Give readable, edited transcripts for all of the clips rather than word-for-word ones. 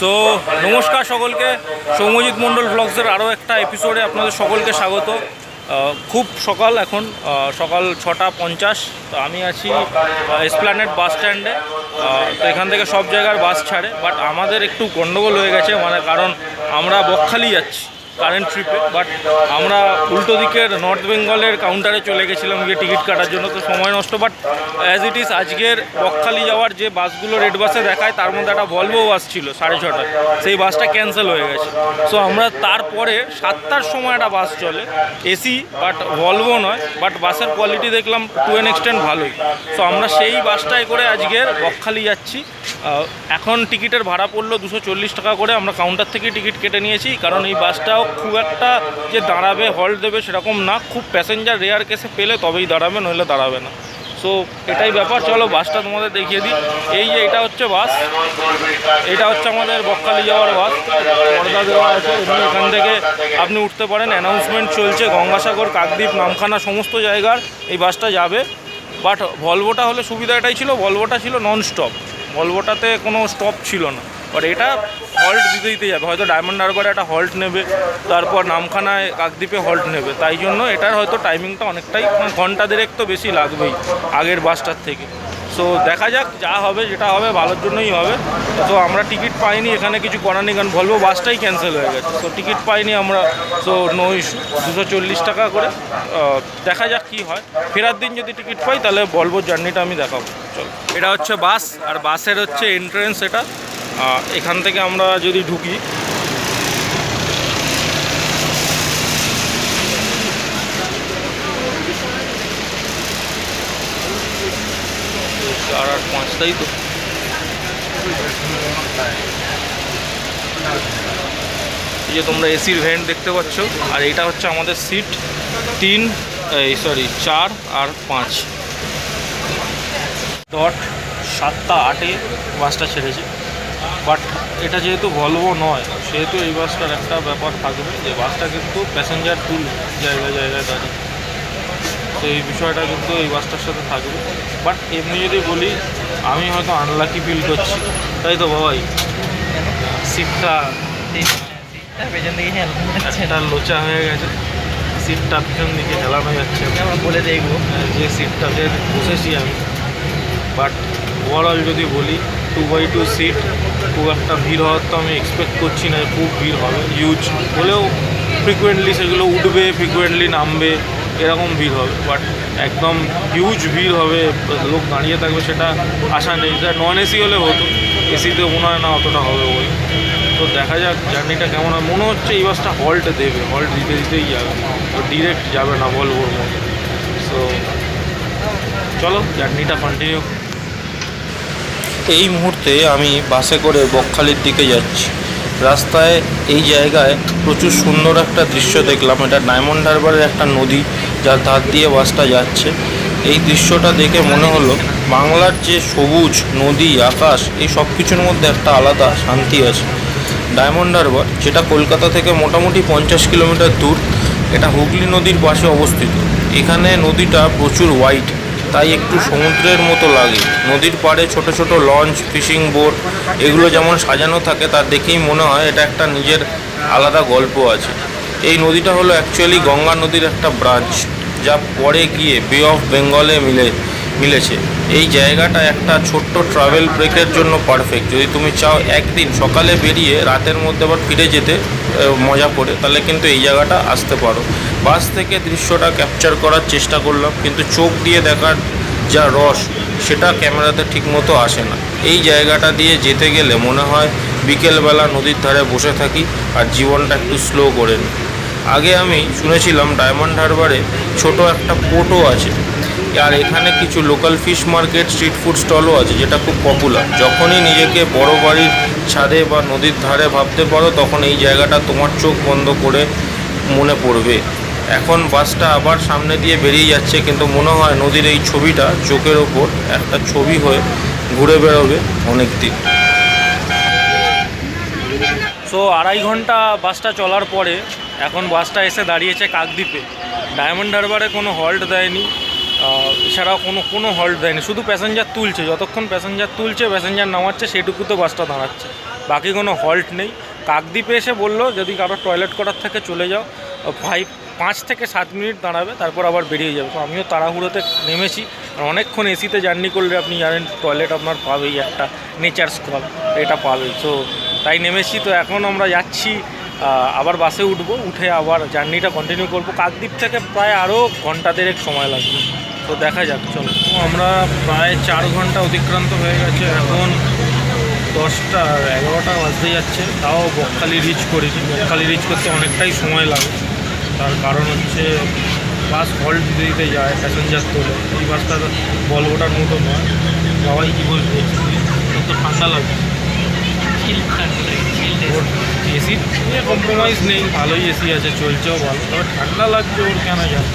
So নমস্কার সকলকে, সৌম্যজিৎ মণ্ডল ব্লগসের আরও একটা এপিসোডে আপনাদের সকলকে স্বাগত। খুব সকাল, এখন সকাল 6:50। তো আমি আছি এসপ্ল্যানেড বাস স্ট্যান্ডে। তো এখান থেকে সব জায়গার বাস ছাড়ে, বাট আমাদের একটু গন্ডগোল হয়ে গেছে, কারণ আমরা বকখালি যাচ্ছি কারেন্ট ট্রিপে, বাট আমরা উল্টো দিকের নর্থ বেঙ্গলের কাউন্টারে চলে গেছিলাম গিয়ে টিকিট কাটার জন্য। তো সময় নষ্ট, বাট অ্যাজ ইট ইজ আজকের বকখালি যাওয়ার যে বাসগুলো রেড বাসে দেখায় তার মধ্যে একটা ভলভো বাস ছিল 6:30, সেই বাসটা ক্যান্সেল হয়ে গেছে। সো আমরা তারপরে 7টার সময় একটা বাস চলে এসি, বাট ভলভো নয়, বাট বাসের কোয়ালিটি দেখলাম টু অ্যান এক্সটেন্ট ভালোই। সো আমরা সেই বাসটাই করে আজকের বকখালি যাচ্ছি। এখন টিকিটের ভাড়া পড়লো 240 টাকা করে। আমরা কাউন্টার থেকে টিকিট কেটে নিয়েছি, কারণ এই বাসটাও খুব একটা যে দাঁড়াবে, হল্ট দেবে সেরকম না। খুব প্যাসেঞ্জার রেয়ার কেসে পেলে তবেই দাঁড়াবে, নইলে দাঁড়াবে না। সো এটাই ব্যাপার। চলো বাসটা তোমাদের দেখিয়ে দিই। এই যে এটা হচ্ছে বাস, এটা হচ্ছে আমাদের বকখালি যাওয়ার বাস। পর্দা দেওয়া আছে, এখান থেকে আপনি উঠতে পারেন। অ্যানাউন্সমেন্ট চলছে, গঙ্গাসাগর, কাকদ্বীপ, নামখানা সমস্ত জায়গার এই বাসটা যাবে। বাট ভলভোটা হলে সুবিধা এটাই ছিল, ভলভোটা ছিল নন স্টপ, ভলভোটাতে কোনো স্টপ ছিল না। বাট এটা হল্ট দিতে দিতে যাবে, হয়তো ডায়মন্ড হারবারে একটা হল্ট নেবে, তারপর নামখানায়, কাকদ্বীপে হল্ট নেবে। তাই জন্য এটার হয়তো টাইমিংটা অনেকটাই, ঘন্টা দেড়েক তো বেশি লাগবেই আগের বাসটার থেকে। সো দেখা যাক, যা হবে যেটা হবে ভালোর জন্যই হবে। তো আমরা টিকিট পাইনি, এখানে কিছু করার নেই, কারণ ভলভো বাসটাই ক্যান্সেল হয়ে গেছে। সো টিকিট পাইনি আমরা। সো নো ইস্যু, 240 টাকা করে। দেখা যাক কি হয়। ফেরার দিন যদি টিকিট পাই তাহলে ভলভোর জার্নিটা আমি দেখাবো। চলো, এটা হচ্ছে বাস, আর বাসের হচ্ছে এন্ট্রেন্স এটা। এখান থেকে আমরা যদি ঢুকি, আর 5 তাই তো। এই যে তোমরা এসির ভেন্ট দেখতে পাচ্ছ, আর এটা হচ্ছে আমাদের সিট 4 আর 5. 7:08 বাসটা ছেড়েছে। বাট এটা যেহেতু ভলভো নয়, সেহেতু এই বাসটার একটা ব্যাপার থাকবে যে বাসটা কিন্তু প্যাসেঞ্জার তুলবে জায়গায় জায়গায় দাঁড়িয়ে। তো এই বিষয়টা কিন্তু এই বাসটার সাথে থাকবে। বাট এমনি যদি বলি, আমি হয়তো আনলাকি ফিল করছি, তাই তো বাবাই? সিটটা পেছন দিকে একটা লোচা হয়ে গেছে, সিটটা পিছন দিকে হেলানো যাচ্ছে। আমরা বলে দেখবো যে সিটটাতে বসেছি আমি। বাট ওভারঅল যদি বলি, 2x2 সিট, খুব একটা ভিড় হওয়ার তো আমি এক্সপেক্ট করছি না, খুব ভিড় হবে। হিউজ হলেও ফ্রিকুয়েন্টলি সেগুলো উঠবে, ফ্রিকুয়েন্টলি নামবে, এরকম ভিড় হবে। বাট একদম হিউজ ভিড় হবে, লোক দাঁড়িয়ে থাকবে সেটা আশা নেই। যা নন এসি হলে হতো, এসিতে মনে হয় না অতটা হবে বলে। তো দেখা যাক জার্নিটা কেমন হয়। মনে হচ্ছে এই বাসটা হল্ট দেবে, হল্ট দিতে দিতেই যাবে, তো ডিরেক্ট যাবে না ভলভোর মতো। সো চলো জার্নিটা কন্টিনিউ। এই মুহূর্তে আমি বাসে করে বকখালির দিকে যাচ্ছি। রাস্তায় এই জায়গায় প্রচুর সুন্দর একটা দৃশ্য দেখলাম। এটা ডায়মন্ড হারবারের একটা নদী, যার ধার দিয়ে বাসটা যাচ্ছে। এই দৃশ্যটা দেখে মনে হলো বাংলার যে সবুজ নদী, আকাশ, এই সব কিছুর মধ্যে একটা আলাদা শান্তি আছে। ডায়মন্ড হারবার, যেটা কলকাতা থেকে মোটামুটি 50 কিলোমিটার দূর, এটা হুগলি নদীর পাশে অবস্থিত। এখানে নদীটা প্রচুর ওয়াইড, তাই একটু সমুদ্রের মতো লাগে। নদীর পাড়ে ছোট ছোট লঞ্চ, ফিশিং বোট, এগুলো যেমন সাজানো থাকে, তার দেখেই মনে হয় এটা একটা নিজের আলাদা গল্প আছে। এই নদীটা হলো অ্যাকচুয়ালি গঙ্গা নদীর একটা ব্রাঞ্চ, যা পরে গিয়ে বে অফ বেঙ্গলে মিলেছে। এই জায়গাটা একটা ছোট্ট ট্রাভেল ব্রেকের জন্য পারফেক্ট। যদি তুমি চাও একদিন সকালে বেরিয়ে রাতের মধ্যে আবার ফিরে যেতে মজা করে, তাহলে কিন্তু এই জায়গাটা আসতে পারো। বাস থেকে দৃশ্যটা ক্যাপচার করার চেষ্টা করলাম, কিন্তু চোখ দিয়ে দেখার যা রস, সেটা ক্যামেরাতে ঠিকমতো আসে না। এই জায়গাটা দিয়ে যেতে গেলে মনে হয় বিকেলবেলা নদীর ধারে বসে থাকি আর জীবনটা একটু স্লো করে নিই। আগে আমি শুনেছিলাম ডায়মন্ড হারবারে ছোট একটা পোর্টও আছে, আর এখানে কিছু local fish market, street food স্টলও আছে, যেটা খুব পপুলার। যখনই নিজেকে বড় বাড়ির ছাদে বা নদীর ধারে ভাবতে পারো, তখন এই জায়গাটা তোমার চোখ বন্ধ করে মনে পড়বে। এখন বাসটা আবার সামনে দিয়ে বেরিয়ে যাচ্ছে, কিন্তু মনে হয় নদীর এই ছবিটা চোখের ওপর একটা ছবি হয়ে ঘুরে বেরোবে অনেক দিন। সো 2.5 ঘন্টা বাসটা চলার পরে এখন বাসটা এসে দাঁড়িয়েছে কাকদ্বীপে। ডায়মন্ড হারবারে কোনো হল্ট দেয়নি, এছাড়াও কোনো হল্ট দেয়নি, শুধু প্যাসেঞ্জার তুলছে। যতক্ষণ প্যাসেঞ্জার তুলছে, প্যাসেঞ্জার নামাচ্ছে, সেটুকুতে বাসটা দাঁড়াচ্ছে। বাকি কোনো হল্ট নেই। কাকদ্বীপে এসে বললো যদি কারোর টয়লেট করার থেকে চলে যাও, 5 থেকে 7 মিনিট দাঁড়াবে, তারপর আবার বেরিয়ে যাবে। তো আমিও তাড়াহুড়োতে নেমেছি, আর অনেকক্ষণ এসিতে জার্নি করলে আপনি জানেন টয়লেট আপনার পাবেই, একটা নেচার স্কল এটা পাবেই। তো তাই নেমেছি। তো এখন আমরা যাচ্ছি, আবার বাসে উঠবো, উঠে আবার জার্নিটা কন্টিনিউ করবো। কাকদ্বীপ থেকে প্রায় আরও ঘন্টা দেড়েক সময় লাগবে। তো দেখা যাক, চলো। আমরা প্রায় 4 ঘন্টা অতিক্রান্ত হয়ে গেছে, এখন 10টা 11টা বাজতে যাচ্ছে, তাও বকখালি রিচ করিনি। বকখালি রিচ করতে অনেকটাই সময় লাগে, তার কারণ হচ্ছে বাস হল্ট দিতে দিতে যায়, প্যাসেঞ্জার তোলে। এই বাসটা বলবোটার মতো নয়। সবাই কী বলবে, তো ঠান্ডা লাগবে। এসি নিয়ে কম্প্রোমাইজ নেই, ভালোই এসি আছে, চলছেও ভালো, তবে ঠান্ডা লাগছে ওর কেন যায়।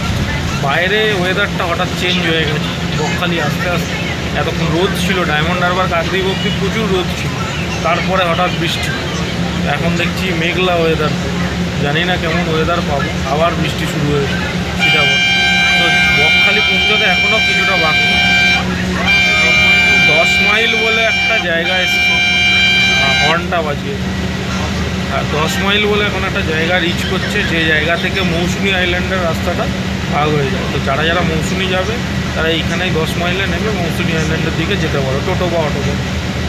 বাইরে ওয়েদারটা হঠাৎ চেঞ্জ হয়ে গেছে, বকখালি আস্তে আস্তে এতক্ষণ রোদ ছিল, ডায়মন্ড হারবার কাকদ্বীপ অব্দি প্রচুর রোদ ছিল, তারপরে হঠাৎ বৃষ্টি। এখন দেখছি মেঘলা ওয়েদার, জানি না কেমন ওয়েদার পাবো, আবার বৃষ্টি শুরু হয়েছে সীতাবন। তো বকখালি পৌঁছতে এখনও কিছুটা বাকি। 10 মাইল বলে একটা জায়গা এসেছে, হর্নটা বাজিয়ে। আর 10 মাইল বলে এখন একটা জায়গা রিচ করছে, যে জায়গা থেকে মৌসুনি আইল্যান্ডের রাস্তাটা ভাগ হয়ে যায়। তো যারা যারা মৌসুনি যাবে তারা এইখানেই 10 মাইলে নেমে মৌসুনি আইল্যান্ডের দিকে যেতে পারো, টোটো বা অটো করে।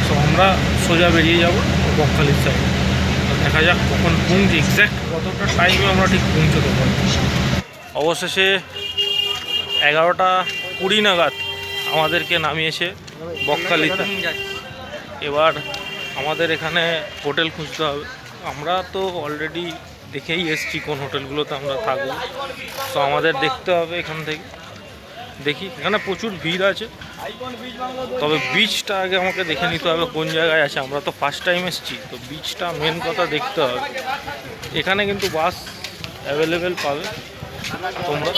তো আমরা সোজা বেরিয়ে যাব বকখালির সাইডে। তো দেখা যাক কখন পৌঁছি, এক্স্যাক্ট কতটা টাইমে আমরা ঠিক পৌঁছতে পারি। অবশেষে 11টা 20 নাগাদ আমাদেরকে নামিয়েছে বকখালিতে। এবার আমাদের এখানে হোটেল খুঁজতে হবে। আমরা তো অলরেডি দেখেই এসেছি কোন হোটেলগুলোতে আমরা থাকবো, তো আমাদের দেখতে হবে এখান থেকে। দেখি, এখানে প্রচুর ভিড় আছে, তবে বিচটা আগে আমাকে দেখে নিতে হবে কোন জায়গায় আছে। আমরা তো ফার্স্ট টাইম এসেছি, তো বিচটা মেন কথা দেখতে হবে। এখানে কিন্তু বাস অ্যাভেলেবেল পাবে তোমরা।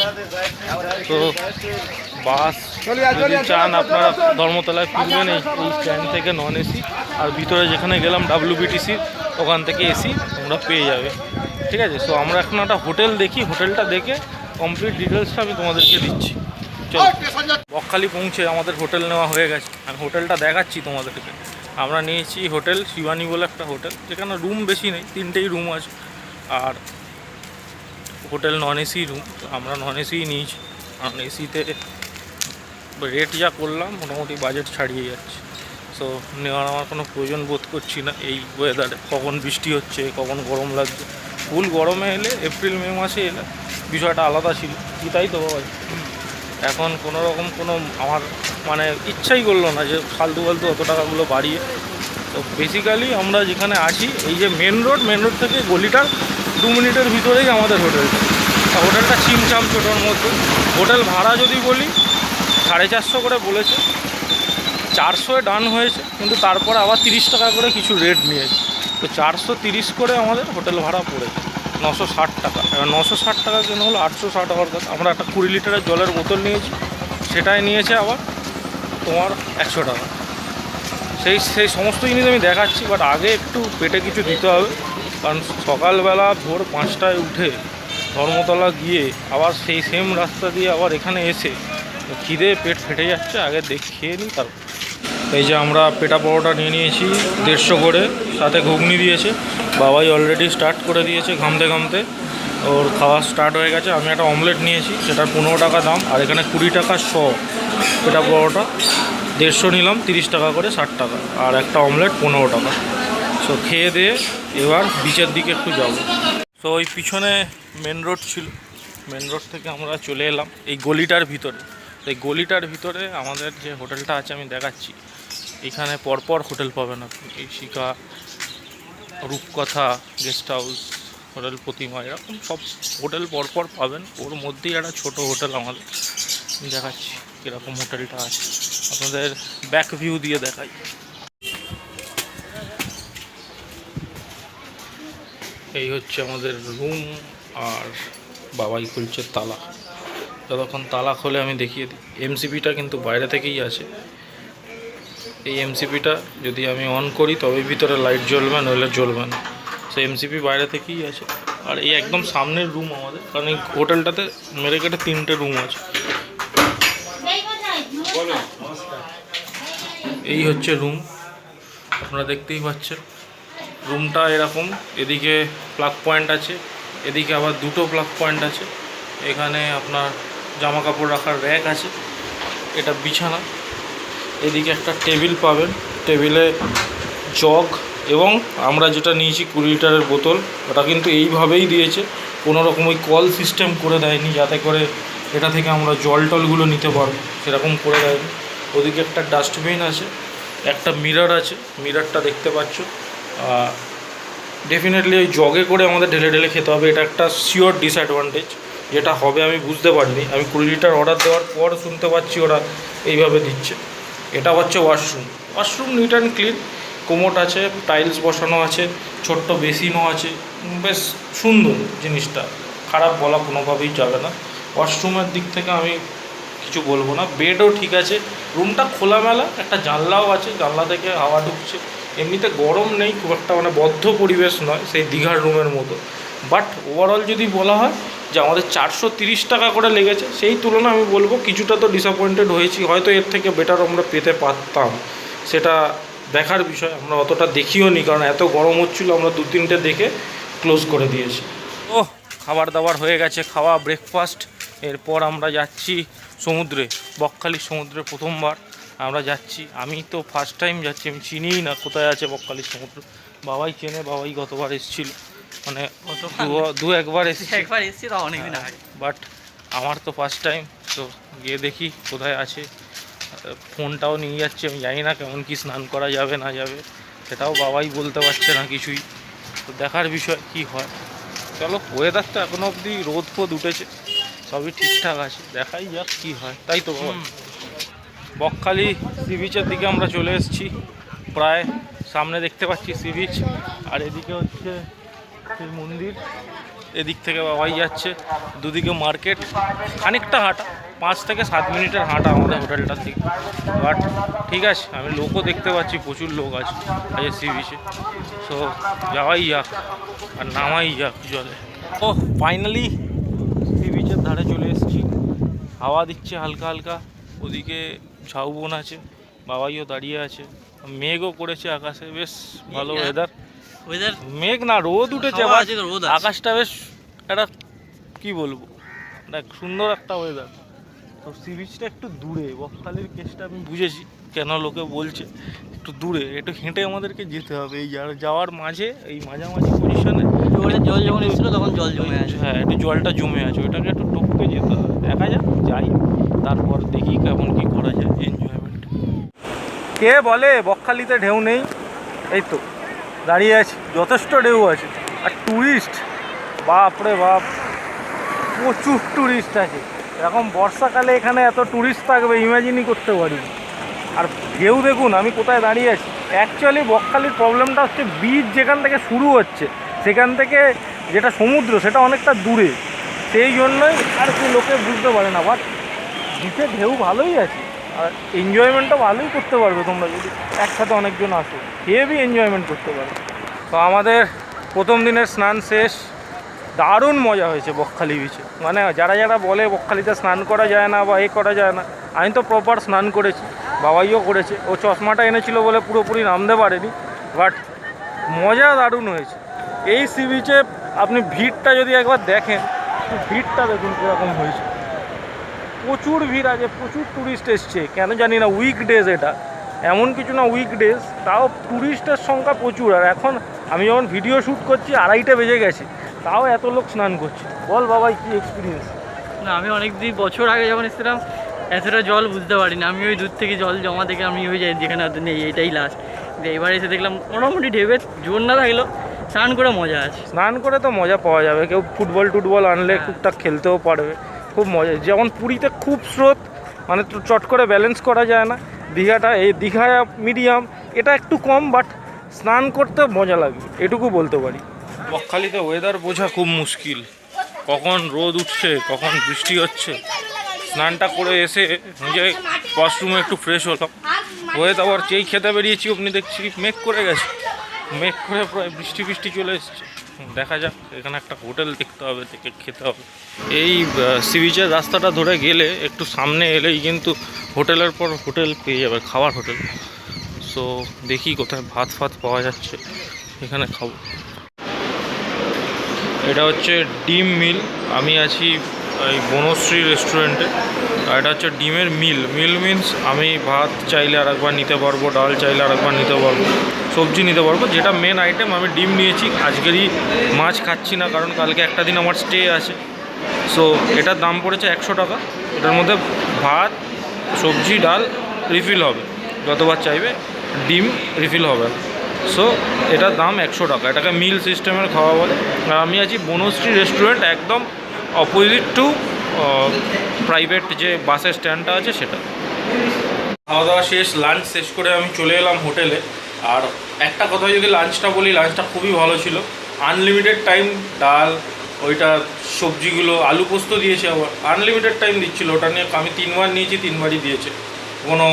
তো বাস যদি চান আপনারা ধর্মতলায় ফিরবেন এই স্ট্যান্ড থেকে নন এসি, আর ভিতরে যেখানে গেলাম WBTC ওখান থেকে এসি তোমরা পেয়ে যাবে, ঠিক আছে। সো আমরা এখন একটা হোটেল দেখি, হোটেলটা দেখে কমপ্লিট ডিটেলসটা আমি তোমাদেরকে দিচ্ছি। চলো, বকখালি পৌঁছে আমাদের হোটেল নেওয়া হয়ে গেছে, আমি হোটেলটা দেখাচ্ছি তোমাদেরকে। আমরা নিয়েছি হোটেল শিবানী বলে একটা হোটেল, যেখানে রুম বেশি নেই, 3টেই রুম আছে, আর হোটেল নন এসি রুম। আমরা নন এসিই নিয়েছি, কারণ এসিতে রেট যা করলাম মোটামুটি বাজেট ছাড়িয়ে যাচ্ছে। সো নেওয়ার আমার কোনো প্রয়োজন বোধ করছি না এই ওয়েদারে। কখন বৃষ্টি হচ্ছে, কখন গরম লাগছে। ফুল গরমে এলে, এপ্রিল মে মাসে এলে বিষয়টা আলাদা ছিল, কি তাই তো বাবা। এখন কোনো রকম কোনো আমার মানে ইচ্ছাই করলো না যে ফালতু অত টাকাগুলো বাড়িয়ে। তো বেসিক্যালি আমরা যেখানে আছি, এই যে মেন রোড থেকে গলিটার 2 মিনিটের ভিতরেই আমাদের হোটেলটা। হোটেলটা চিমচাম ছোটোর মধ্যে। হোটেল ভাড়া যদি বলি 450 করে বলেছে, 400 ডান হয়েছে, কিন্তু তারপরে আবার 30 টাকা করে কিছু রেট নিয়েছে। তো 430 করে আমাদের হোটেল ভাড়া পড়েছে, 960 টাকা। এবার 960 টাকা কেন হলো 860 টাকার কথা। আমরা একটা 20 লিটারের জলের বোতল নিয়েছি, সেটাই নিয়েছে আবার তোমার 100 টাকা। সেই সমস্ত জিনিস আমি দেখাচ্ছি, বাট আগে একটু পেটে কিছু দিতে হবে। কারণ সকালবেলা ভোর 5টায় উঠে ধর্মতলা গিয়ে আবার সেই সেম রাস্তা দিয়ে আবার এখানে এসে খিদে পেট ফেটে যাচ্ছে, আগে খেয়ে নিই তারপর। এই যে আমরা পেটা পরোটা নিয়ে নিয়েছি 150 করে, সাথে ঘুগনি দিয়েছে। বাবাই অলরেডি স্টার্ট করে দিয়েছে, ঘামতে ঘামতে ওর খাওয়া স্টার্ট হয়ে গেছে। আমি একটা অমলেট নিয়েছি, সেটার 15 টাকা দাম, আর এখানে 20 টাকা 100 পেটা পরোটা। 150 নিলাম, 30 টাকা করে 60 টাকা, আর একটা অমলেট 15 টাকা। সো খেয়ে দিয়ে এবার বিচের দিকে একটু যাব। সো ওই পিছনে মেন রোড ছিল, মেন রোড থেকে আমরা চলে এলাম এই গলিটার ভিতরে। এই গলিটার ভিতরে আমাদের যে হোটেলটা আছে আমি দেখাচ্ছি। এখানে পরপর হোটেল পাবেন আপনি, এই শিখা, রূপকথা গেস্ট হাউস, হোটেল প্রতিমা, এরকম সব হোটেল পরপর পাবেন। ওর মধ্যেই একটা ছোট হোটেল আমাদের, দেখাচ্ছি কীরকম হোটেলটা আছে। আপনাদের ব্যাক ভিউ দিয়ে দেখাই। এই হচ্ছে আমাদের রুম, আর বাবাই খুলছে তালা। যতক্ষণ তালা খোলে আমি দেখিয়ে দিই। এমসিপিটা কিন্তু বাইরে থেকেই আছে। এই এমসিপিটা যদি আমি অন করি তবে ভিতরে লাইট জ্বলবে, নইলে জ্বলবে না। সো এমসিপি বাইরে থেকেই আছে। আর এই একদম সামনের রুম আমাদের, কারণ এই হোটেলটাতে মেরে কেটে 3টে রুম আছে। এই হচ্ছে রুম, আপনারা দেখতেই পাচ্ছেন। রুমটা এরকম, এদিকে প্লাগ পয়েন্ট আছে, এদিকে আবার দুটো প্লাগ পয়েন্ট আছে। এখানে আপনার জামা কাপড় রাখার র্যাক আছে, এটা বিছানা। এদিকে একটা টেবিল পাবেন, টেবিলে জগ এবং আমরা যেটা নিয়েছি 20 লিটারের বোতল, ওটা কিন্তু এইভাবেই দিয়েছে, কোনো রকম ওই কল সিস্টেম করে দেয়নি যাতে করে এটা থেকে আমরা জল টলগুলো নিতে পারবো, সেরকম করে দেয়নি। ওদিকে একটা ডাস্টবিন আছে, একটা মিরর আছে, মিররটা দেখতে পাচ্ছ। ডেফিনেটলি ওই জগে করে আমাদের ঢেলে ঢেলে খেতে হবে, এটা একটা শিওর ডিসঅ্যাডভান্টেজ। যেটা হবে আমি বুঝতে পারিনি, আমি 20 লিটার অর্ডার দেওয়ার পর শুনতে পাচ্ছি ওরা এইভাবে দিচ্ছে। এটা হচ্ছে washroom, washroom neat and clean, commode আছে, টাইলস বসানো আছে, ছোট্ট বেসিনও আছে, বেশ সুন্দর জিনিসটা, খারাপ বলা কোনোভাবেই যাবে না। ওয়াশরুমের দিক থেকে আমি কিছু বলবো না, বেডও ঠিক আছে, রুমটা খোলামেলা, একটা জানলাও আছে, জানলা থেকে হাওয়া ঢুকছে, এমনিতে গরম নেই খুব একটা, মানে বদ্ধ পরিবেশ নয় সেই দীঘার রুমের মতো। বাট ওভারঅল যদি বলা হয় যে আমাদের 430 টাকা করে লেগেছে, সেই তুলনায় আমি বলবো কিছুটা তো ডিসঅ্যাপয়েন্টেড হয়েছি, হয়তো এর থেকে বেটার আমরা পেতে পারতাম, সেটা দেখার বিষয়। আমরা অতটা দেখিও নি, কারণ এত গরম হচ্ছিলো, আমরা 2-3টে দেখে ক্লোজ করে দিয়েছি। ও খাবার দাবার হয়ে গেছে, খাওয়া ব্রেকফাস্ট। এরপর আমরা যাচ্ছি সমুদ্রে, বকখালির সমুদ্রে প্রথমবার আমরা যাচ্ছি। আমি তো ফার্স্ট টাইম যাচ্ছি, আমি চিনিই না কোথায় আছে বকখালির সমুদ্র। বাবাই চেনে, বাবাই গতবার এসেছিল, মানে একবার এসেছি, একবার এসেছি তো অনেকদিন আগে। বাট আমার তো ফার্স্ট টাইম, তো গিয়ে দেখি কোথায় আছে। ফোনটাও নিয়ে যাচ্ছি, আমি জানি না কেমন কি স্নান করা যাবে না যাবে, সেটাও বাবাই বলতে পারছে না কিছুই, তো দেখার বিষয় কি হয়। চলো, ওয়েদার তো এখনও অবধি রোদ ফোদ উঠেছে, সবই ঠিকঠাক আছে, দেখাই যাক কি হয়, তাই তো বাবা। বকখালি সি বিচের দিকে আমরা চলে এসেছি, প্রায় সামনে দেখতে পাচ্ছি সি বিচ, আর এদিকে হচ্ছে সেই মন্দির, এদিক থেকে বাবাই যাচ্ছে, দুদিকে মার্কেট, খানিকটা হাঁটা, 5 থেকে 7 মিনিটের হাঁটা আমাদের হোটেলটার দিকে। বাট ঠিক আছে, আমি লোকও দেখতে পাচ্ছি, প্রচুর লোক আছে আজ সি বিচে, সো যাওয়াই যাক আর নামাই যাক জলে। ও ফাইনালি সি বিচের ধারে চলে এসেছি, হাওয়া দিচ্ছে হালকা হালকা, ওদিকে ঝাউবন আছে, বাবাইও দাঁড়িয়ে আছে, মেঘও করেছে আকাশে, বেশ ভালো ওয়েদার। ওয়েদার মেঘ না, রোদ উঠেছে, হাওয়া আছে তো, রোদ আছে। আকাশটা বেশ একটা কী বলবো, দেখ সুন্দর একটা ওয়েদার। তো সি বিচটা একটু দূরে, বকখালির কেসটা আমি বুঝেছি কেন লোকে বলছে একটু দূরে, একটু হেঁটে আমাদেরকে যেতে হবে, এই যাওয়ার মাঝে, এই মাঝামাঝি পজিশনে জল যখন এসেছিল তখন জল জমে আছে। হ্যাঁ, একটু জলটা জমে আছে, ওইটাকে একটু টপকে যেতে হবে, দেখা যাক যাই, তারপর দেখি কেমন কী করা যায় এনজয়মেন্ট। কে বলে বকখালিতে ঢেউ নেই? এই তো দাঁড়িয়ে আছি, যথেষ্ট ঢেউ আছে, আর ট্যুরিস্ট বাপরে বাপ, প্রচুর ট্যুরিস্ট আছে। এরকম বর্ষাকালে এখানে এত ট্যুরিস্ট থাকবে ইমাজিনই করতে পারি। আর ঢেউ দেখুন আমি কোথায় দাঁড়িয়ে আছি। অ্যাকচুয়ালি বকখালির প্রবলেমটা হচ্ছে বিচ যেখান থেকে শুরু হচ্ছে সেখান থেকে যেটা সমুদ্র সেটা অনেকটা দূরে, সেই জন্যই আর কি লোকে বুঝতে পারে না। বাট বিচে ঢেউ ভালোই আছে, আর এনজয়মেন্টটা ভালোই করতে পারবে তোমরা যদি একসাথে অনেকজন আসো, হেভি এনজয়মেন্ট করতে পারবে। তো আমাদের প্রথম দিনের স্নান শেষ, দারুণ মজা হয়েছে বকখালি বিচে। মানে যারা যারা বলে বকখালিতে স্নান করা যায় না বা করা যায় না, আমি তো প্রপার স্নান করেছি, বাবাইও করেছে। ও চশমাটা এনেছিল বলে পুরোপুরি নামতে পারেনি, বাট মজা দারুণ হয়েছে। এই সি বিচে আপনি ভিড়টা যদি একবার দেখেন, ভিড়টা দেখুন কীরকম হয়েছে, প্রচুর ভিড় আছে, প্রচুর ট্যুরিস্ট এসছে, কেন জানি না উইকডেজ, এটা এমন কিছু না উইকডেজ, তাও ট্যুরিস্টের সংখ্যা প্রচুর। আর এখন আমি যখন ভিডিও শ্যুট করছি 2:30 বেজে গেছে, তাও এত লোক স্নান করছে। বল বাবাই কী এক্সপিরিয়েন্স? না, আমি বছর আগে যখন এসেছিলাম এতটা জল বুঝতে পারিনি, আমি ওই দূর থেকে জল জমা দেখে আমি ওই যাই যেখানে হয়তো নেই, এটাই লাস্ট। এবার এসে দেখলাম মোটামুটি ঢেউয়ের জোর না থাকলেও স্নান করে মজা আছে। স্নান করে তো মজা পাওয়া যাবে, কেউ ফুটবল আনলে টুকটাক খেলতেও পারবে, খুব মজা। যেমন পুরীতে খুব স্রোত, মানে তো চট করে ব্যালেন্স করা যায় না, দীঘায় মিডিয়াম, এটা একটু কম, বাট স্নান করতে মজা লাগবে, এটুকু বলতে পারি। বকখালিতে ওয়েদার বোঝা খুব মুশকিল, কখন রোদ উঠছে কখন বৃষ্টি হচ্ছে। স্নানটা করে এসে নিজে ওয়াশরুমে একটু ফ্রেশ হলাম, হয়ে আবার যেই খেতে বেরিয়েছি অমনি দেখছি মেঘ করে গেছে, মেঘ করে প্রায় বৃষ্টি চলে এসছে। দেখা যাক, এখানে একটা হোটেল দেখতে হবে, দেখে খেতে হবে। এই সি বিচের রাস্তাটা ধরে গেলে একটু সামনে এলেই কিন্তু হোটেলের পর হোটেল পেয়ে যাবে, খাওয়ার হোটেল। সো দেখি কোথায় ভাত পাওয়া যাচ্ছে, এখানে খাবো। এটা হচ্ছে ডিম মিল। আমি আছি এই বনশ্রী রেস্টুরেন্টে। আর এটা হচ্ছে ডিমের মিল। মিল মিনস আমি ভাত চাইলে আর একবার নিতে পারবো, ডাল চাইলে আর একবার নিতে পারবো, সবজি নিতে পারবো। যেটা মেন আইটেম, আমি ডিম নিয়েছি। আজকেরই মাছ খাচ্ছি না, কারণ কালকে একটা দিন আমার স্টে আছে। সো এটার দাম পড়েছে 100 টাকা। এটার মধ্যে ভাত, সবজি, ডাল রিফিল হবে, যতবার চাইবে। ডিম রিফিল হবে না। সো এটার দাম 100 টাকা। এটাকে মিল সিস্টেমের খাওয়া বলে। আর আমি আছি বনশ্রী রেস্টুরেন্ট, একদম অপোজিট টু প্রাইভেট যে বাসের স্ট্যান্ডটা আছে সেটা। খাওয়া দাওয়া শেষ, লাঞ্চ শেষ করে আমি চলে এলাম হোটেলে। আর একটা কথা যদি লাঞ্চটা বলি, লাঞ্চটা খুবই ভালো ছিল। আনলিমিটেড টাইম ডাল, ওইটা সবজিগুলো, আলু পোস্ত দিয়েছে, আবার আনলিমিটেড টাইম দিচ্ছিলো। ওটা নিয়ে আমি 3 বার নিয়েছি, 3 বারই দিয়েছে, কোনো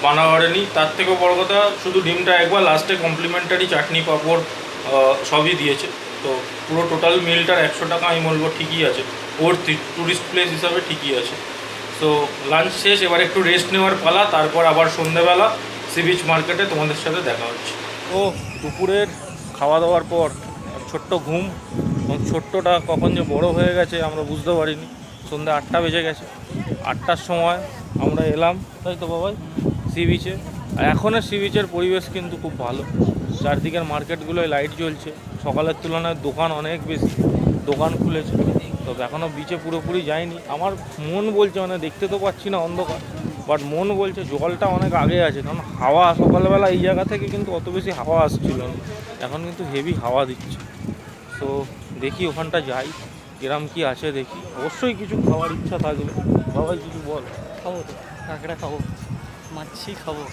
বানাঘরে নেই। তার থেকেও বড় কথা, শুধু ডিমটা একবার, লাস্টে কমপ্লিমেন্টারি চাটনি পাঁপড় সবই দিয়েছে। তো পুরো টোটাল মিলটার 100 টাকা আমি বলবো ঠিকই আছে, ওর ট্যুরিস্ট প্লেস হিসাবে ঠিকই আছে। সো লাঞ্চ শেষ, এবার একটু রেস্ট নেওয়ার পালা। তারপর আবার সন্ধ্যেবেলা সি বিচ মার্কেটে তোমাদের সাথে দেখা হচ্ছে। ও দুপুরের খাওয়া দাওয়ার পর ছোট্ট ঘুম, এবং ছোট্টটা কখন যে বড় হয়ে গেছে আমরা বুঝতে পারিনি। সন্ধ্যে 8টা বেজে গেছে। 8টার সময় আমরা এলাম, তাই তো বাবাই, সি বিচে। আর এখনের সি বিচের পরিবেশ কিন্তু খুব ভালো। চারদিকের মার্কেটগুলোয় লাইট জ্বলছে। সকালের তুলনায় দোকান অনেক বেশি, দোকান খুলেছে। তবে এখনও বিচে পুরোপুরি যায়নি। আমার মন বলছে, মানে দেখতে তো পাচ্ছি না, অন্ধকার, বাট মন বলছে জলটা অনেক আগে আছে। কারণ হাওয়া সকালবেলা এই জায়গা থেকে কিন্তু অত বেশি হাওয়া আসছিল না, এখন কিন্তু হেভি হাওয়া দিচ্ছে। তো দেখি ওখানটা যাই, এরম কি আছে দেখি। অবশ্যই কিছু খাওয়ার ইচ্ছা থাকলে। বাবাই কিছু বল। খাবো তো, কাঁকড়া খাবো, মাছি খাবো।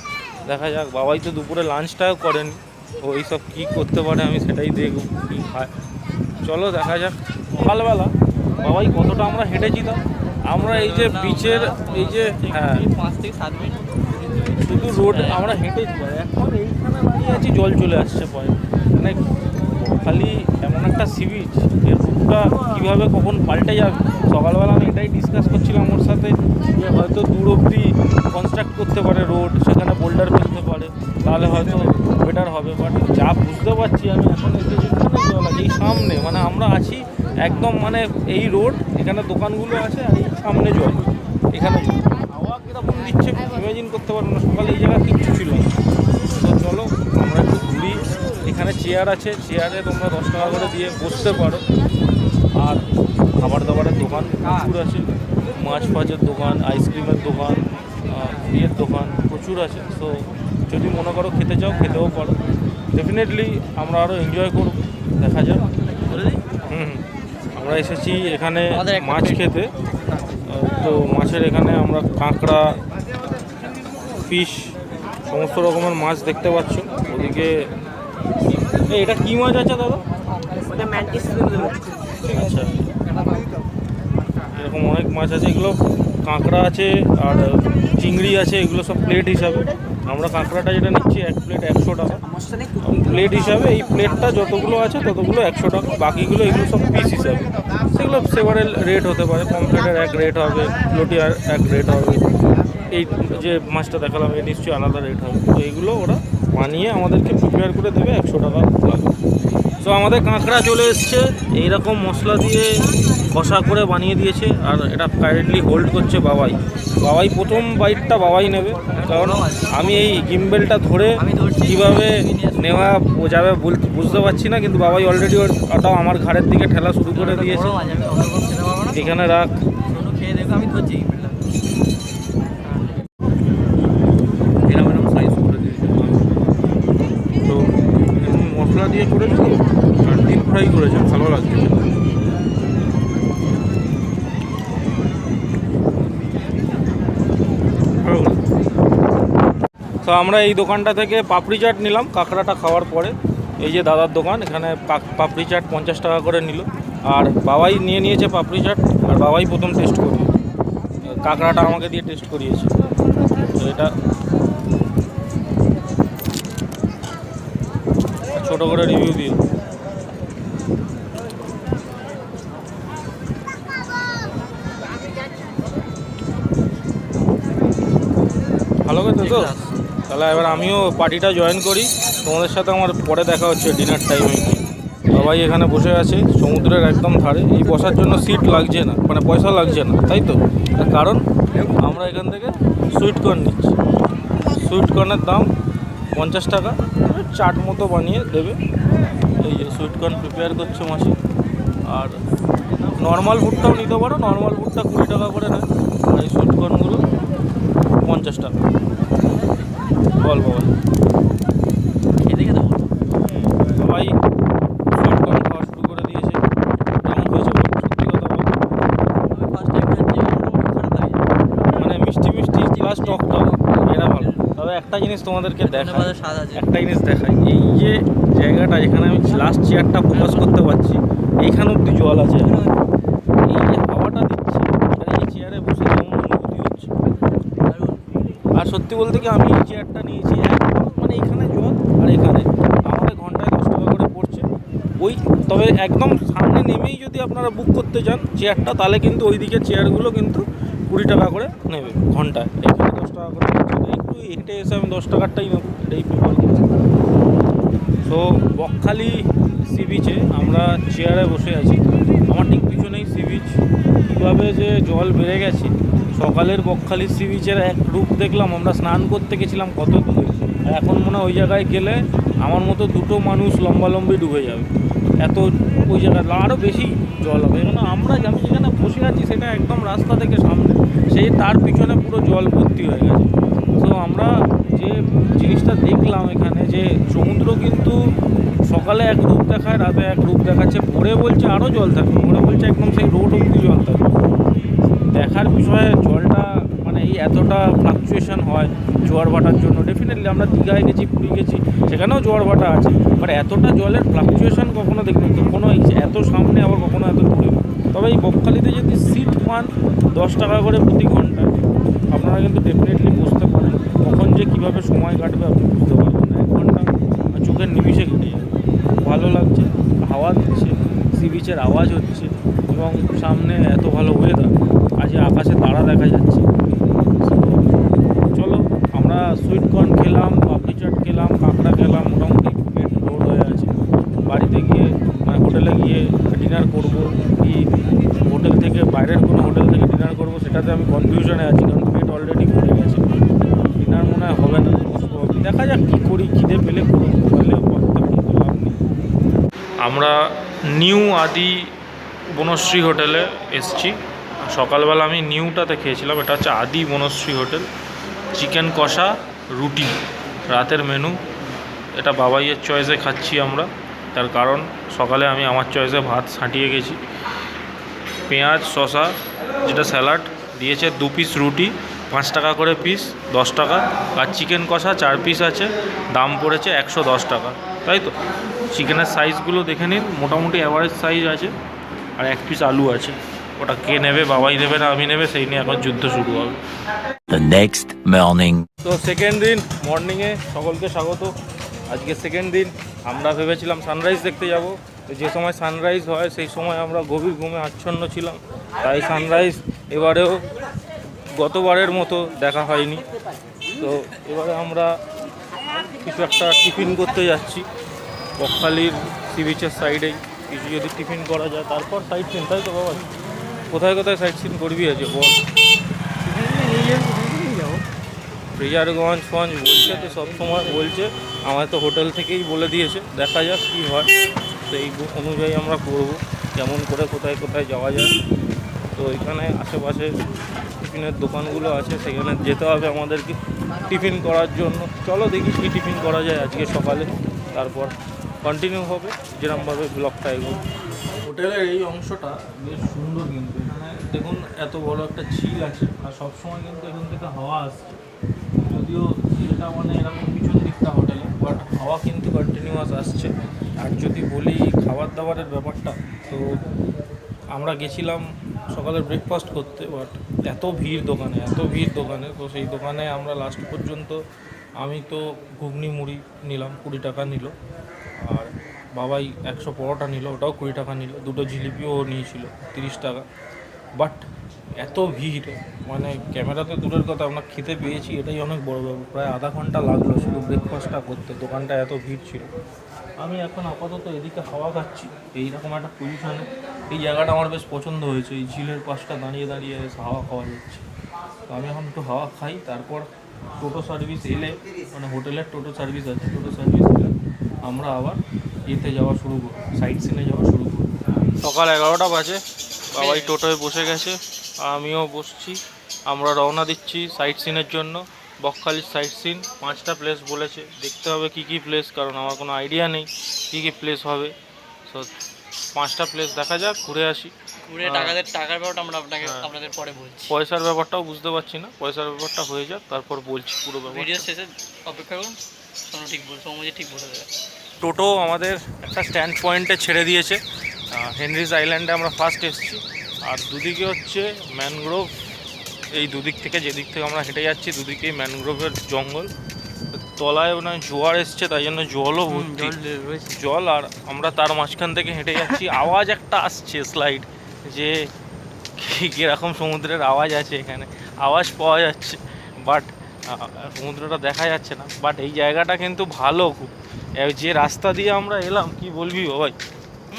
দেখা যাক, বাবাই তো দুপুরে লাঞ্চটাও করেনি। ও এইসব কী করতে পারে, আমি সেটাই দেখব কী খায়। চলো দেখা যাক। সকালবেলা বাবাই কতটা আমরা হেঁটেছিলাম। আমরা এই যে বিচের এই যে, হ্যাঁ, 5 থেকে 7 মিনিট শুধু রোড আমরা হেঁটেছি। এখন এইখানে দাঁড়িয়ে আছি, জল চলে আসছে পরে। মানে খালি এমন একটা সি বিচ, এর রুটটা কীভাবে কখন পাল্টে যাবে। সকালবেলা আমি এটাই ডিসকাস করছিলাম ওর সাথে, যে হয়তো দূর অবধি কনস্ট্রাক্ট করতে পারে রোড, সেখানে বোল্ডার ফেলতে পারে, তাহলে হয়তো বেটার হবে। বাট যা বুঝতে পারছি আমি, এখন জল আছে এই সামনে, মানে আমরা আছি একদম, মানে এই রোড, এখানে দোকানগুলো আছে, আর এই সামনে জল, এখানে হাওয়া কীরকম দিচ্ছে ইমাজিন করতে পারবো না। সকালে এই জায়গা কিচ্ছু ছিল না। তো চলো আমরা একটু ঘুরি। এখানে চেয়ার আছে, চেয়ারে তোমরা 10 টাকা করে দিয়ে বসতে পারো। আর খাবার দাবারের দোকান প্রচুর আছে, মাছ ফাছের দোকান, আইসক্রিমের দোকান, ইয়ের দোকান প্রচুর আছে। সো যদি মনে করো খেতে চাও, খেতেও পারো। ডেফিনেটলি আমরা আরও এনজয় করব, দেখা যাক। আমরা এসেছি এখানে মাছ খেতে। তো মাছের এখানে আমরা কাঁকড়া, ফিশ, সমস্ত রকমের মাছ দেখতে পাচ্ছ। ওদিকে এটা কি মাছ আছে দাদা? আচ্ছা, এরকম অনেক মাছ আছে। এগুলো কাঁকড়া আছে আর চিংড়ি আছে, এগুলো সব প্লেট হিসাবে। আমরা কাঁকড়াটা যেটা নিচ্ছি 1 প্লেট 100 টাকা প্লেট হিসাবে। এই প্লেটটা যতগুলো আছে ততগুলো 100 টাকা, বাকিগুলো এগুলো সব পিস হিসাবে। সেগুলো সেভারেল রেট হতে পারে, পমফ্রেটের এক রেট হবে, লোটিয়ার এক রেট হবে, এই যে মাছটা দেখালাম এই নিশ্চয়ই আলাদা রেট হবে। তো এগুলো ওরা বানিয়ে আমাদেরকে প্রিপেয়ার করে দেবে, 100 টাকা লাগবে। তো আমাদের কাঁকড়া চলে এসছে, এইরকম মশলা দিয়ে কষা করে বানিয়ে দিয়েছে। আর এটা কারেন্টলি হোল্ড করছে বাবাই। বাবাই প্রথম বাইটটা বাবাই নেবে, কারণ আমি এই গিম্বেলটা ধরে কীভাবে নেওয়া যাবে বুঝতে পারছি না। কিন্তু বাবাই অলরেডি ওটাও আমার ঘাড়ের দিকে ঠেলা শুরু করে দিয়েছে। এখানে রাখ, খেয়ে দেখো, আমি ধরছি। এরকম সাইজ করে দিয়েছে। তো মশলা দিয়ে করেছে, আর ডিপ ফ্রাই করেছে, ভালো লাগছে। তো আমরা এই দোকানটা থেকে পাপড়ি চাট নিলাম কাঁকড়াটা খাওয়ার পরে। এই যে দাদার দোকান, এখানে পাপড়ি চাট 50 টাকা করে নিল। আর বাবাই নিয়ে নিয়েছে পাপড়ি চাট, আর বাবাই প্রথম টেস্ট করিয়ে, কাঁকড়াটা আমাকে দিয়ে টেস্ট করিয়েছে। তো এটা ছোটো করে রিভিউ দিয়ে। ভালো খেতে তো? তাহলে এবার আমিও পার্টিটা জয়েন করি, তোমাদের সাথে আমার পরে দেখা হচ্ছে ডিনার টাইমে। সবাই এখানে বসে আছে সমুদ্রের একদম ধারে, এই বসার জন্য সিট লাগছে না, মানে পয়সা লাগছে না, তাই তো? তার কারণ আমরা এখান থেকে সুইট কর্ন নিচ্ছি। সুইট কর্নের দাম 50 টাকা, চাট মতো বানিয়ে দেবে। এই যে সুইট কর্ন প্রিপেয়ার করছে মাসি। আর নর্মাল ফুডটাও নিতে পারো, নর্মাল ফুডটা 20 টাকা করে নেয়, আর এই সুইট কর্নগুলো 50 টাকা। বল বাবা, খেতে খেতে বলো। সবাই সুইট কর্ন খাওয়া শুরু করে দিয়েছে। কেমন হয়েছে বল, সত্যি কথা বল। আমি ফার্স্ট টাইম খাচ্ছি, মোটামুটি খারাপ লাগে। মানে মিষ্টি মিষ্টি প্লাস টক টক, এটা ভালো। তবে একটা জিনিস তোমাদেরকে দেখাই, ধন্যবাদ, স্বাদ আছে। একটা জিনিস দেখাই, এই যে জায়গাটা যেখানে আমি লাস্ট চেয়ারটা ফোকাস করতে পারছি, এইখানে অব্দি জল আছে। এই যে হাওয়াটা দিচ্ছে, আর এই চেয়ারে বসে কেমন অনুভূতি হচ্ছে। আর সত্যি বলতে কি, আমি এই চেয়ারটা নিয়েছি একদম, মানে এখানে জল আর এখানে আমাদের ঘন্টায় 10 টাকা করে পড়ছে। ওই তবে একদম সামনে নেমেই যদি আপনারা বুক করতে চান চেয়ারটা, তাহলে কিন্তু ওই দিকের চেয়ারগুলো কিন্তু 20 টাকা করে নেবে ঘন্টায়, এখানে 10 টাকা করে নিচ্ছে। একটু হেঁটে এসে আমি 10 টাকারটাই নেব, এটাই প্রিফার করছি। তো বকখালি সি বিচে আমরা চেয়ারে বসে আছি, আমার ঠিক পিছনেই সি বিচ। কীভাবে যে জল বেড়ে গেছে, সকালের বকখালি সি বিচের এক রূপ দেখলাম, আমরা স্নান করতে গেছিলাম কত দূরে, আর এখন মনে হয় ওই জায়গায় গেলে আমার মতো দুটো মানুষ লম্বালম্বি ডুবে যাবে, এত ওই জায়গায় আরও বেশি জল হবে। এখানে আমি যেখানে বসে আছি সেটা একদম রাস্তা থেকে সামনে, সেই তার পিছনে পুরো জল ভর্তি হয়ে গেছে। তো আমরা যে জিনিসটা দেখলাম এখানে, যে সমুদ্র কিন্তু সকালে এক রূপ দেখায়, রাতে এক রূপ দেখাচ্ছে, ভোরে বলছে আরও জল থাকবে, ভোরে বলছে একদম সেই রোড অব্দি জল থাকবে। দেখার বিষয়ে জলটা মানে এই এতটা ফ্লাকচুয়েশন হয় জোয়ার ভাটার জন্য। ডেফিনেটলি আমরা দীঘায় গেছি, পুরী গেছি, সেখানেও জোয়ার ভাটা আছে, বাট এতটা জলের ফ্লাকচুয়েশন কখনো দেখিনি, কখনো এত সামনে আবার কখনো এত দূরে। তবে এই বকখালিতে যদি সিট পান 10 টাকা করে প্রতি ঘন্টায়, আপনারা কিন্তু ডেফিনেটলি বুঝতে পারেন কখন যে কীভাবে সময় কাটবে আপনি বুঝতে পারবেন না। 1 ঘন্টা চোখের নিমিষে কেটে যাবে। ভালো লাগছে, হাওয়া দিচ্ছে, সি বিচের আওয়াজ হচ্ছে, এবং সামনে এত ভালো ওয়েদার, আজ আকাশে তারা দেখা যাচ্ছে। চলো, আমরা সুইট কর্ন খেলাম, পাপড়ি চাট খেলাম, কাঁকড়া খেলাম, মোটামুটি পেট লোড হয়ে আছে। বাড়িতে গিয়ে মানে হোটেলে গিয়ে ডিনার করব কি হোটেল থেকে, বাইরের কোনো হোটেল থেকে ডিনার করব, সেটাতে আমি কনফিউশনে আছি, কারণ পেট অলরেডি ভরে গেছে। ডিনার মনে হয় হবে না, দেখা যাক কী করি, খিদে পেলে করবো, পেলে লাভ নেই। আমরা নিউ আদি বনশ্রী হোটেলে এসছি। সকালবেলা আমি নিউটাতে খেয়েছিলাম, এটা হচ্ছে আদি বনশ্রী হোটেল। চিকেন কষা, রুটি রাতের মেনু। এটা বাবাইয়ের চয়েসে খাচ্ছি আমরা, তার কারণ সকালে আমি আমার চয়েসে ভাত ছাঁটিয়ে গেছি। পেঁয়াজ শসা, যেটা স্যালাড দিয়েছে, 2 পিস রুটি 5 টাকা করে পিস, 10 টাকা। আর চিকেন কষা 4 পিস আছে, দাম পড়েছে 110 টাকা, তাই তো? চিকেনের সাইজগুলো দেখে নিন, মোটামুটি অ্যাভারেজ সাইজ আছে। আর 1 পিস আলু আছে, ওটা কে নেবে, বাবাই নেবে না আমি নেবে, সেই নিয়ে এখন যুদ্ধ শুরু হবে। The next morning. তো সেকেন্ড দিন মর্নিংয়ে সকলকে স্বাগত। আজকে সেকেন্ড দিন, আমরা ভেবেছিলাম সানরাইজ দেখতে যাব, তো যে সময় সানরাইজ হয় সেই সময় আমরা গভীর ঘুমে আচ্ছন্ন ছিলাম, তাই সানরাইজ এবারেও গতবারের মতো দেখা হয়নি। তো এবারে আমরা কিছু একটা টিফিন করতে যাচ্ছি বকখালির সি বিচের সাইডেই, কিছু যদি টিফিন করা যায়, তারপর সাইড সিন, তাই তো বাবা? কোথায় কোথায় সাইড সিন করবি আছে বল? রিজার্ভগঞ্জ ফঞ্জ বলছে তো, সবসময় বলছে, আমার তো হোটেল থেকেই বলে দিয়েছে, দেখা যাক কী হয়। তো এই অনুযায়ী আমরা করব, কেমন করে কোথায় কোথায় যাওয়া যায়। তো এখানে আশেপাশে টিফিনের দোকানগুলো আছে, সেখানে যেতে হবে আমাদেরকে টিফিন করার জন্য। চলো দেখি কী টিফিন করা যায় আজকে সকালে, তারপর কন্টিনিউ হবে যেরকমভাবে ব্লগটা এগোবে। হোটেলের এই অংশটা বেশ সুন্দর, কিন্তু এখানে দেখুন এত বড় একটা ঝিল আছে, আর সবসময় কিন্তু এখান থেকে হাওয়া আসছে, যদিও ঝিলটা মানে এরকম পিছন দিকটা হোটেলে, বাট হাওয়া কিন্তু কন্টিনিউয়াস আসছে। আর যদি বলি খাবার দাবারের ব্যাপারটা, তো আমরা গেছিলাম সকালে ব্রেকফাস্ট করতে, বাট এত ভিড় দোকানে, তো সেই দোকানে আমরা লাস্ট পর্যন্ত, আমি তো ঘুগনি মুড়ি নিলাম, 20 টাকা নিল, আর বাবাই 100 পরোটা নিল, ওটাও 20 টাকা নিল, 2টো জিলিপিও নিয়েছিল 30 টাকা। বাট এত ভিড়, মানে ক্যামেরাতে দূরের কথা, আমরা খেতে পেয়েছি এটাই অনেক বড় ব্যাপার। প্রায় আধা ঘন্টা লাগলো শুধু ব্রেকফাস্টটা করতে, দোকানটা এত ভিড় ছিল। আমি এখন আপাতত এদিকে হাওয়া খাচ্ছি এইরকম একটা পজিশনে। এই জায়গাটা আমার বেশ পছন্দ হয়েছে, এই ঝিলের পাশটা দাঁড়িয়ে দাঁড়িয়ে হাওয়া খাওয়া যাচ্ছে। তো আমি এখন একটু হাওয়া খাই, তারপর টোটো সার্ভিস এলে, মানে হোটেলের টোটো সার্ভিস আছে, টোটো সার্ভিস এলে আমরা আবার এতে যাওয়া শুরু করব, সাইট সিনে যাওয়া শুরু করব। সকাল 11টা বাজে, বাবাই টোটোয় বসে গেছে, আমিও বসছি। আমরা রওনা দিচ্ছি সাইট সিনের জন্য। বকখালির সাইট সিন 5টা প্লেস বলেছে, দেখতে হবে কি কি প্লেস, কারণ আমার কোনো আইডিয়া নেই কি কি প্লেস হবে। সো 5টা প্লেস দেখা যাক, ঘুরে আসি। ঘুরে টাকার ব্যাপারটা আমরা আপনাদের পরে বলছি। পয়সার ব্যাপারটাও বুঝতে পারছি না, পয়সার ব্যাপারটা হয়ে যাক তারপর বলছি পুরো ব্যাপার। ভিডিও শেষে অপেক্ষা করুন, সৌম্যজি ঠিক বলে দেবে। টোটো আমাদের একটা স্ট্যান্ড পয়েন্টে ছেড়ে দিয়েছে। হেনরিজ আইল্যান্ডে আমরা ফার্স্ট এসেছি। আর দুদিকে হচ্ছে ম্যানগ্রোভ, এই দুদিক থেকে যেদিক থেকে আমরা হেঁটে যাচ্ছি দুদিকেই ম্যানগ্রোভের জঙ্গল। তলায় মানে জোয়ার এসছে, তাই জন্য জলও ভর্তি, জল। আর আমরা তার মাঝখান থেকে হেঁটে যাচ্ছি। আওয়াজ একটা আসছে স্লাইড, যে কীরকম সমুদ্রের আওয়াজ আছে এখানে, আওয়াজ পাওয়া যাচ্ছে, বাট সমুদ্রটা দেখা যাচ্ছে না। বাট এই জায়গাটা কিন্তু ভালো খুব। যে রাস্তা দিয়ে আমরা এলাম, কি বলবি ভাই,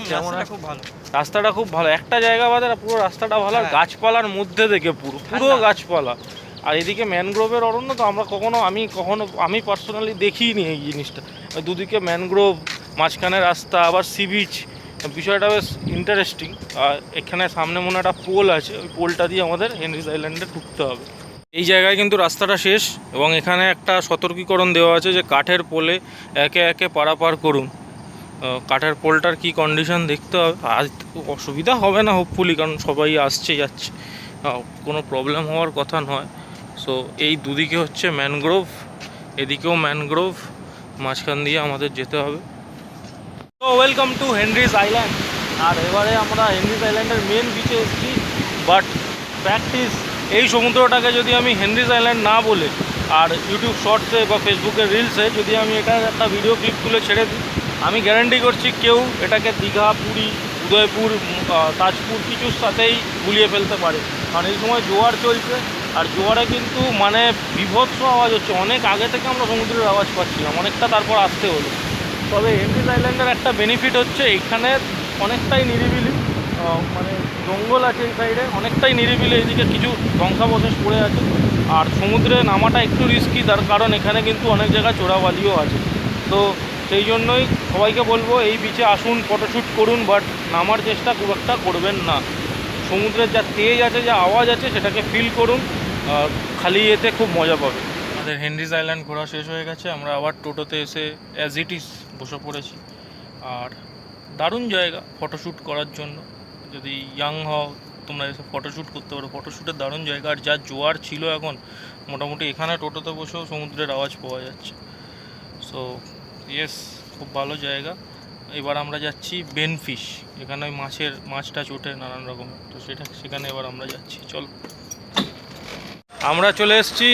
যেমন খুব ভালো, রাস্তাটা খুব ভালো, একটা জায়গা বাদে পুরো রাস্তাটা ভালো। আর গাছপালার মধ্যে থেকে পুরো গাছপালা। আর এদিকে ম্যানগ্রোভের অরণ্য, তো আমরা আমি পার্সোনালি দেখিনি এই জিনিসটা। ওই দুদিকে ম্যানগ্রোভ, মাঝখানে রাস্তা, আবার সি বিচ, বিষয়টা বেশ ইন্টারেস্টিং। আর এখানে সামনে মনে একটা পোল আছে, ওই পোলটা দিয়ে আমাদের হেনরিজ আইল্যান্ডে ঢুকতে হবে। এই জায়গায় কিন্তু রাস্তাটা শেষ, এবং এখানে একটা সতর্কীকরণ দেওয়া আছে যে কাঠের পোলে একে একে পারাপার করুন। কাঠের পোলটার কি কন্ডিশন দেখতে হবে। আজ অসুবিধা হবে না হোপফুলি, কারণ সবাই আসছে যাচ্ছে, কোনো প্রবলেম হওয়ার কথা নয়। সো এই দুদিকে হচ্ছে ম্যানগ্রোভ, এদিকেও ম্যানগ্রোভ, মাঝখান দিয়ে আমাদের যেতে হবে। তো ওয়েলকাম টু হেনরিজ আইল্যান্ড। আর এবারে আমরা হেনরিজ আইল্যান্ডের মেন বিচে এসেছি। বাট প্র্যাকটিস, এই সমুদ্রটাকে যদি আমি হেনরিজ আইল্যান্ড না বলে আর ইউটিউব শর্টসে বা ফেসবুকের রিলসে যদি আমি এটার একটা ভিডিও ক্লিপ তুলে ছেড়ে দিই, আমি গ্যারান্টি করছি কেউ এটাকে দীঘা, পুরী, উদয়পুর, তাজপুর কিছুর সাথেই গুলিয়ে ফেলতে পারে। কারণ এই সময় জোয়ার চলছে, আর জোয়ারে কিন্তু মানে বিভৎস আওয়াজ হচ্ছে। অনেক আগে থেকে আমরা সমুদ্রের আওয়াজ পাচ্ছিলাম, অনেকটা তারপর আসতে হলো। তবে হেনরিজ আইল্যান্ডের একটা বেনিফিট হচ্ছে এখানে অনেকটাই নিরিবিলি, মানে জঙ্গল আছে এই সাইডে, অনেকটাই নিরিবিলি। এইদিকে কিছু ধ্বংসাবশেষ পড়ে আছে। আর সমুদ্রে নামাটা একটু রিস্কি, তার কারণ এখানে কিন্তু অনেক জায়গায় চোরাবালিও আছে। তো সেই জন্যই সবাইকে বলবো এই বিচে আসুন, ফটোশ্যুট করুন, বাট নামার চেষ্টা খুব একটা করবেন না। সমুদ্রের যা তেজ আছে, যা আওয়াজ আছে, সেটাকে ফিল করুন, খালি এতে খুব মজা পাবে। আমাদের হেনরিজ আইল্যান্ড ঘোরা শেষ হয়ে গেছে, আমরা আবার টোটোতে এসে অ্যাজ ইট ইজ বসে পড়েছি। আর দারুণ জায়গা ফটোশ্যুট করার জন্য, যদি ইয়াং হও তোমরা এসে ফটোশ্যুট করতে পারো। ফটোশ্যুটের দারুণ জায়গা। আর যা জোয়ার ছিল এখন, মোটামুটি এখানে টোটোতে বসেও সমুদ্রের আওয়াজ পাওয়া যাচ্ছে। সো ইয়েস, খুব ভালো জায়গা। এবার আমরা যাচ্ছি বেনফিশ, এখানে ওই মাছটা চোটে নানান রকমের, তো সেখানে এবার আমরা যাচ্ছি। চলো, আমরা চলে এসেছি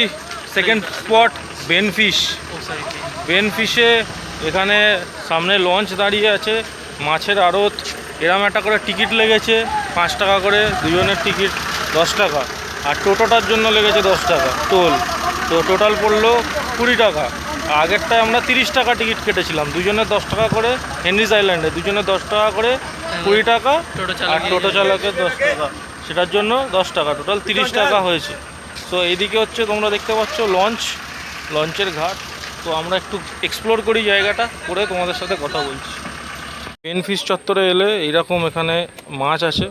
সেকেন্ড স্পট বেনফিশ। বেনফিশে এখানে সামনে লঞ্চ দাঁড়িয়ে আছে, মাছের আড়ত। এরম একটা করে টিকিট লেগেছে 5 টাকা করে, দুজনের টিকিট 10 টাকা। আর টোটোটার জন্য লেগেছে 10 টাকা টোল। তো টোটাল পড়লো 20 টাকা। আগেরটায় আমরা 30 টাকা টিকিট কেটেছিলাম, দুজনের 10 টাকা করে। হেনরিজ আইল্যান্ডে দুজনের 10 টাকা করে, 20 টাকা। আর টোটো চালকের 10 টাকা, সেটার জন্য 10 টাকা, টোটাল 30 টাকা হয়েছে। তো এইদিকে হচ্ছে তোমরা দেখতে পাচ্ছ লঞ্চের ঘাট। তো আমরা একটু এক্সপ্লোর করি জায়গাটা, করে তোমাদের সাথে কথা বলছি। বেনফিশ চত্বরে এলে এইরকম এখানে মাছ আছে,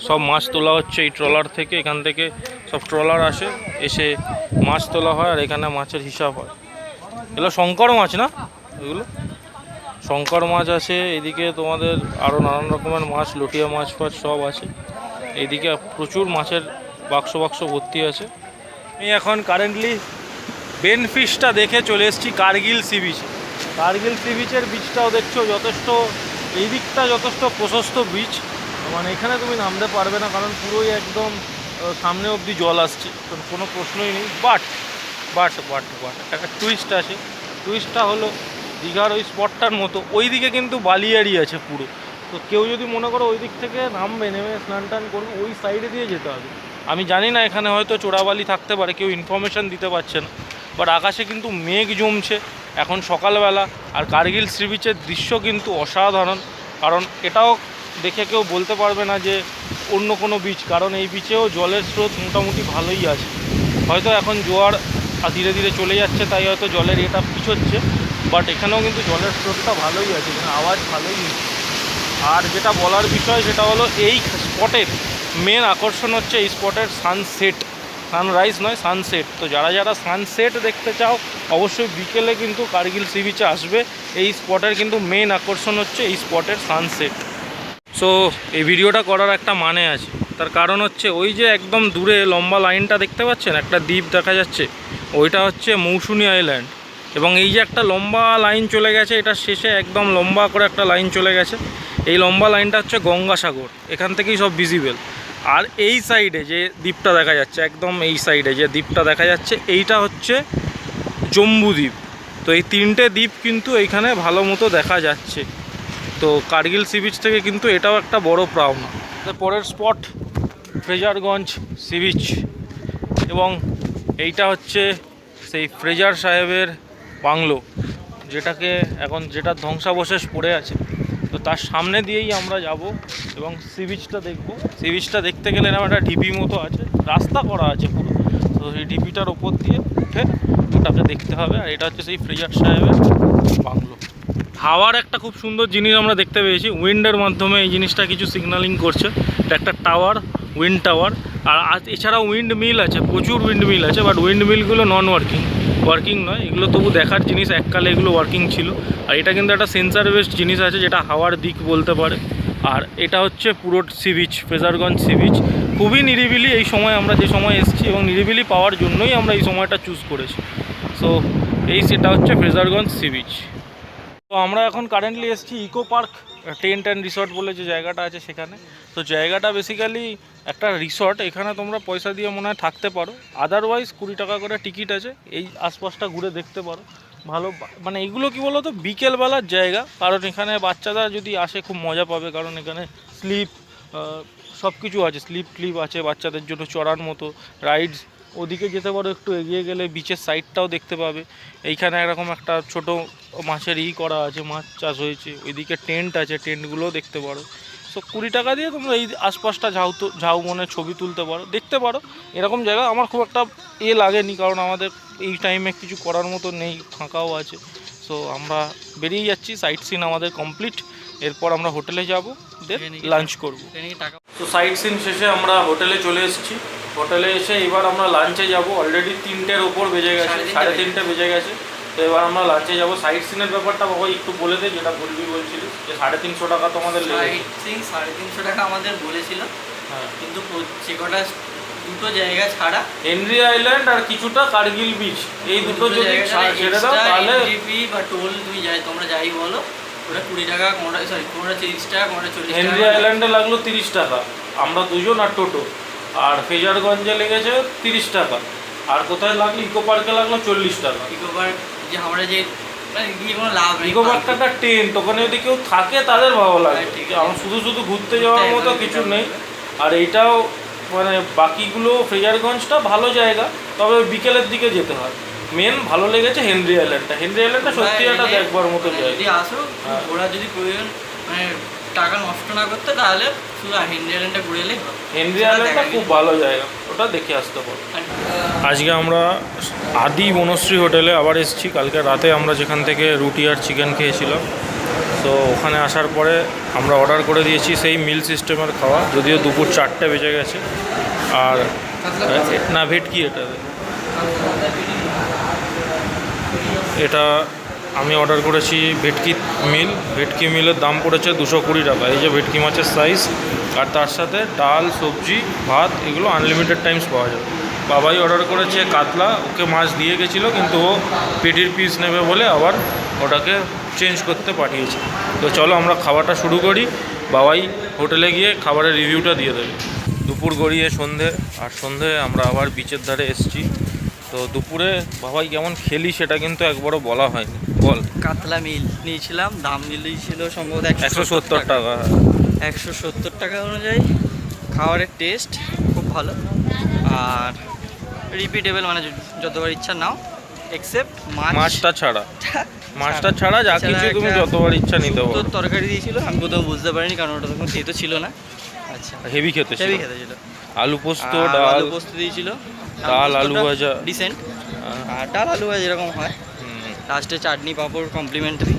সব মাছ তোলা হচ্ছে এই ট্রলার থেকে। এখান থেকে সব ট্রলার আসে, এসে মাছ তোলা হয়, আর এখানে মাছের হিসাব হয়। এগুলো শঙ্কর মাছ না, এগুলো শঙ্কর মাছ আছে। এদিকে তোমাদের আরও নানান রকমের মাছ, লটিয়া মাছ ফাছ সব আছে। এইদিকে প্রচুর মাছের বাক্স ভর্তি আছে। আমি এখন কারেন্টলি বেনফিশটা দেখে চলে এসেছি Kargil sea beach. Kargil sea বিচের বিচটাও দেখছো যথেষ্ট, এই দিকটা যথেষ্ট প্রশস্ত বিচ। মানে এখানে তুমি নামতে পারবে না, কারণ পুরোই একদম সামনে অবধি জল আসছে, তো কোনো প্রশ্নই নেই। বাট একটা টুইস্ট আছে। টুইস্টটা হলো দীঘার ওই স্পটটার মতো ওই দিকে কিন্তু বালিয়াড়ি আছে পুরো। তো কেউ যদি মনে করো ওই দিক থেকে নামবে, নেমে স্নান টান করবে, ওই সাইডে দিয়ে যেতে হবে। আমি জানি না এখানে হয়তো চোরাবালি থাকতে পারে, কেউ ইনফরমেশান দিতে পারছে না, বাট আকাশে কিন্তু মেঘ জমছে এখন সকালবেলা। আর কার্গিল সি বিচের দৃশ্য কিন্তু অসাধারণ, কারণ এটাও দেখে কেউ বলতে পারবে না যে অন্য কোনো বিচ, কারণ এই বিচেও জলের স্রোত মোটামুটি ভালোই আছে। হয়তো এখন জোয়ার ধীরে ধীরে চলে যাচ্ছে, তাই হয়তো জলের এটা পিছোচ্ছে, বাট এখানেও কিন্তু জলের স্রোতটা ভালোই আছে, এখানে আওয়াজ ভালোই হচ্ছে। আর যেটা বলার বিষয় সেটা হলো এই স্পটের মেন আকর্ষণ হচ্ছে এই স্পটের সানসেট, সানরাইজ নয় সানসেট। তো যারা যারা সানসেট দেখতে চাও অবশ্যই বিকেলে কিন্তু কার্গিল সি বিচে আসবে। এই স্পটের কিন্তু মেন আকর্ষণ হচ্ছে এই স্পটের সানসেট। সো এই ভিডিওটা করার একটা মানে আছে, তার কারণ হচ্ছে ওই যে একদম দূরে লম্বা লাইনটা দেখতে পাচ্ছেন, একটা দ্বীপ দেখা যাচ্ছে, ওইটা হচ্ছে মৌসুনি আইল্যান্ড। এবং এই যে একটা লম্বা লাইন চলে গেছে, এটা শেষে একদম লম্বা করে একটা লাইন চলে গেছে, এই লম্বা লাইনটা হচ্ছে গঙ্গাসাগর, এখান থেকেই সব ভিজিবল। আর এই সাইডে যে দ্বীপটা দেখা যাচ্ছে, একদম এই সাইডে যে দ্বীপটা দেখা যাচ্ছে, এইটা হচ্ছে জম্বু দ্বীপ। তো এই তিনটে দ্বীপ কিন্তু এইখানে ভালো মতো দেখা যাচ্ছে। তো কার্গিল সি বিচ থেকে কিন্তু এটাও একটা বড় পাওনা। পরের স্পট ফ্রেজারগঞ্জ সি বিচ, এবং এইটা হচ্ছে সেই ফ্রেজার সাহেবের বাংলো, যেটাকে এখন যেটা ধ্বংসাবশেষ পড়ে আছে। তো তার সামনে দিয়েই আমরা যাব এবং সি বিচটা দেখব। সি বিচটা দেখতে গেলে এরকম একটা ঢিপি মতো আছে, রাস্তা করা আছে পুরো, তো সেই ঢিপিটার ওপর দিয়ে উঠে ওটাকে দেখতে হবে। আর এটা হচ্ছে সেই ফ্রেজার সাহেবের বাংলো। হাওয়ার একটা খুব সুন্দর জিনিস আমরা দেখতে পেয়েছি, উইন্ডের মাধ্যমে এই জিনিসটা কিছু সিগন্যালিং করছে। এটা একটা টাওয়ার, উইন্ড টাওয়ার। আর এছাড়াও উইন্ড মিল আছে, প্রচুর উইন্ড মিল আছে, বাট উইন্ড মিলগুলো নন ওয়ার্কিং নয়, এগুলো তবু দেখার জিনিস, এককালে এগুলো ওয়ার্কিং ছিল। আর এটা কিন্তু একটা সেন্সার বেসড জিনিস আছে, যেটা হাওয়ার দিক বলতে পারে। আর এটা হচ্ছে পুরো sea beach, Fraserganj sea beach. খুবই নিরিবিলি এই সময়, আমরা যে সময় এসেছি, এবং নিরিবিলি পাওয়ার জন্যই আমরা এই সময়টা চুজ করেছি। সো সেটা হচ্ছে ফ্রেজারগঞ্জ সি বিচ। তো আমরা এখন কারেন্টলি এসেছি eco park tent and resort বলে যে জায়গাটা আছে সেখানে। তো জায়গাটা বেসিক্যালি একটা রিসর্ট, এখানে তোমরা পয়সা দিয়ে মনে হয় থাকতে পারো, আদারওয়াইজ 20 টাকা করে টিকিট আছে। এই আশপাশটা ঘুরে দেখতে পারো ভালো, মানে এগুলো কি বলো তো বিকেলবেলার জায়গা, কারণ এখানে বাচ্চারা যদি আসে খুব মজা পাবে, কারণ এখানে স্লিপ সব কিছু আছে, স্লিপ আছে বাচ্চাদের জন্য, চড়ার মতো রাইডস। ওদিকে যেতে পারো, একটু এগিয়ে গেলে বিচের সাইডটাও দেখতে পাবে। এইখানে এরকম একটা ছোট মাছের করা আছে, মাছ চাষ হয়েছে, ওইদিকে টেন্ট আছে, টেন্টগুলোও দেখতে পারো। সো 20 টাকা দিয়ে তোমরা এই আশপাশটা ঝাউবনে ছবি তুলতে পারো, দেখতে পারো। এরকম জায়গা আমার খুব একটা লাগেনি, কারণ আমাদের এই টাইমে কিছু করার মতো নেই, ফাঁকাও আছে। সো আমরা বেরিয়ে যাচ্ছি, সাইট সিন আমাদের কমপ্লিট। এরপর আমরা হোটেলে যাব, দেন লাঞ্চ করব। তো সাইট সিন শেষে আমরা হোটেলে চলে এসেছি। হোটেলে এসে এবার আমরা লাঞ্চে যাব। অলরেডি 3টের ওপর বেজে গেছে, 3:30 বেজে গেছে। তো এবার আমরা লাঞ্চে যাব। সাইট সিনের ব্যাপারটা বাবা একটু বলে দে, যেটা বলবি বলছিলি যে 350 টাকা তোমাদের লেগেছে। 350 টাকা আমাদের বলেছিল, হ্যাঁ, কিন্তু যে কটা দুটো জায়গা ছাড়া, হেনরি আইল্যান্ড আর কিছুটা কার্গিল বিচ, এই দুটো যদি ছেড়ে দাও তাহলে জিপি বা টোল তুমি তোমরা যাই বলো, ওটা 20 টাকা, কোনটা 30 টাকা, কোনটা 40 টাকা। হেনরি আইল্যান্ডে লাগলো 30 টাকা, আমরা দুজন আর টোটো। আর ফ্রেজারগঞ্জে লেগেছে 30 টাকা। আর কোথায় লাগলো? ইকো পার্কে লাগলো 40 টাকা। ইকো পার্ক যে আমরা যে গিয়ে কোনো লাভ নেই, ইকো পার্কটা একটা টেন্ট, ওখানে যদি কেউ থাকে তাদের ভালো লাগে, আমার শুধু ঘুরতে যাওয়ার মতো কিছু নেই। আর এইটাও মানে বাকিগুলো, ফ্রেজারগঞ্জটা ভালো জায়গা, তবে বিকেলের দিকে যেতে হয়। মেন ভালো লেগেছে হেনরি আইল্যান্ডটা সত্যি একটা দেখবার মতো জায়গা। যদি আসো ওরা যদি প্রয়োজন মানে টাকা নষ্ট না করতে, তাহলে শুধু হেনরি আইল্যান্ডটা ঘুরে এলেই হবে। হেনরি আইল্যান্ডটা খুব ভালো জায়গা, ওটা দেখে আসতে পারো। আজকে আমরা আদি বনশ্রী হোটেলে আবার এসেছি। কালকে রাতে আমরা যেখান থেকে রুটি আর চিকেন খেয়েছিলাম, তো ওখানে আসার পরে আমরা অর্ডার করে দিয়েছি সেই মিল সিস্টেমের খাওয়া, যদিও দুপুর 4টে বেজে গেছে। আর না ভেটকি, এটা আমি অর্ডার করেছি ভেটকি মিলের দাম পড়েছে 220 টাকা। এই যে ভেটকি মাছের সাইজ, আর তার সাথে ডাল, সবজি, ভাত, এগুলো আনলিমিটেড টাইমস পাওয়া যাবে। বাবাই অর্ডার করেছে কাতলা, ওকে মাছ দিয়ে গেছিলো, কিন্তু ও পেটির পিস নেবে বলে আবার ওটাকে চেঞ্জ করতে পাঠিয়েছে। তো চলো আমরা খাওয়াটা শুরু করি, বাবাই হোটেলে গিয়ে খাবারের রিভিউটা দিয়ে দেবে। দুপুর গড়িয়ে সন্ধে, আর সন্ধে আমরা আবার বিচের ধারে এসেছি। তো দুপুরে বাবাই কেমন খেলি সেটা কিন্তু একবারও বলা হয়নি। বল। কাতলা মিল নিয়েছিলাম, দাম নিয়েছিল সম্ভবত 170 টাকা। 170 টাকা অনুযায়ী খাবারের টেস্ট খুব ভালো আর রিপিটেবল, মানে যতবার ইচ্ছা নাও, এক্সেপ্ট মাছটা ছাড়া যা কিছু তুমি যতবার ইচ্ছা নিতে পারো। তো তরকারি দিয়েছিল, আমি প্রথমে বুঝতে পারিনি কারণ ওটা তখন তেতো ছিল না। আচ্ছা, হেভি খেতে ছিল। আলু পোস্ত, আলু পোস্ত দিয়েছিল, ডাল, আলু ভাজা ডিসেন্ট, আর ডাল আলু ভাজা এরকম হয়, লাস্টে চাটনি পাঁপড় কমপ্লিমেন্টারি।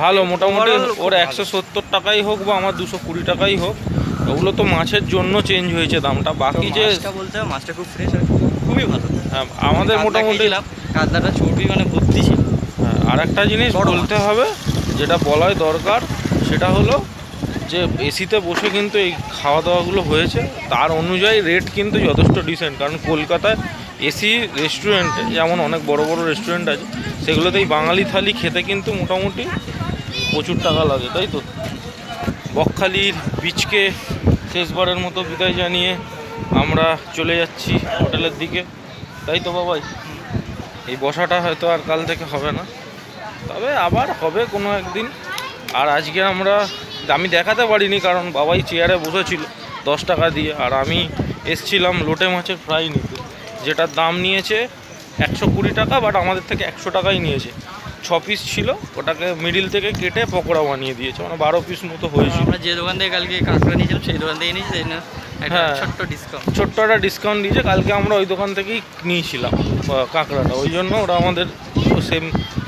ভালো মোটামুটি। ওর ভালো। 170 টাকাই হোক বা আমার 220 টাকাই হোক, ওগুলো তো মাছের জন্য চেঞ্জ হয়েছে দামটা, বাকি যে মাছটা বলতে হবে, মাছটা খুব ফ্রেশ আর খুবই ভালো। আমাদের মোটামুটি কাতলাটা চর্বি মানে ভর্তি ছিল। আর একটা জিনিস বলতে হবে, যেটা বলাই দরকার, সেটা হলো যে এসিতে বসে কিন্তু এই খাওয়া দাওয়াগুলো হয়েছে, তার অনুযায়ী রেট কিন্তু যথেষ্ট ডিসেন্ট। কারণ কলকাতায় এসি রেস্টুরেন্ট, যেমন অনেক বড় বড় রেস্টুরেন্ট আছে, সেগুলোতেই বাঙালি থালি খেতে কিন্তু মোটামুটি প্রচুর টাকা লাগে, তাই তো। বকখালির বিচকে শেষবারের মতো বিদায় জানিয়ে আমরা চলে যাচ্ছি হোটেলের দিকে, তাই তো বাবাই। এই বসাটা হয়তো আর কাল থেকে হবে না, তবে আবার হবে কোনো একদিন। আর আজকে আমি দেখাতে পারিনি কারণ বাবাই চেয়ারে বসেছিল 10 টাকা দিয়ে, আর আমি এসছিলাম লোটে মাছের ফ্রাই নিতে, যেটার দাম নিয়েছে 120 টাকা, বাট আমাদের থেকে 100 টাকাই নিয়েছে। 6 পিস ছিল, ওটাকে মিডিল থেকে কেটে পকোড়া বানিয়ে দিয়েছে, মানে 12 পিস মতো হয়েছিল। আমরা যে দোকান থেকে কালকে কাঁকড়া নিয়েছিলাম সেই দোকান থেকে নিয়েছি, হ্যাঁ, ছোট্ট ডিসকাউন্ট, ছোট্ট একটা ডিসকাউন্ট দিয়েছে। কালকে আমরা ওই দোকান থেকেই নিয়েছিলাম কাঁকড়াটা, ওই জন্য ওরা আমাদের সেম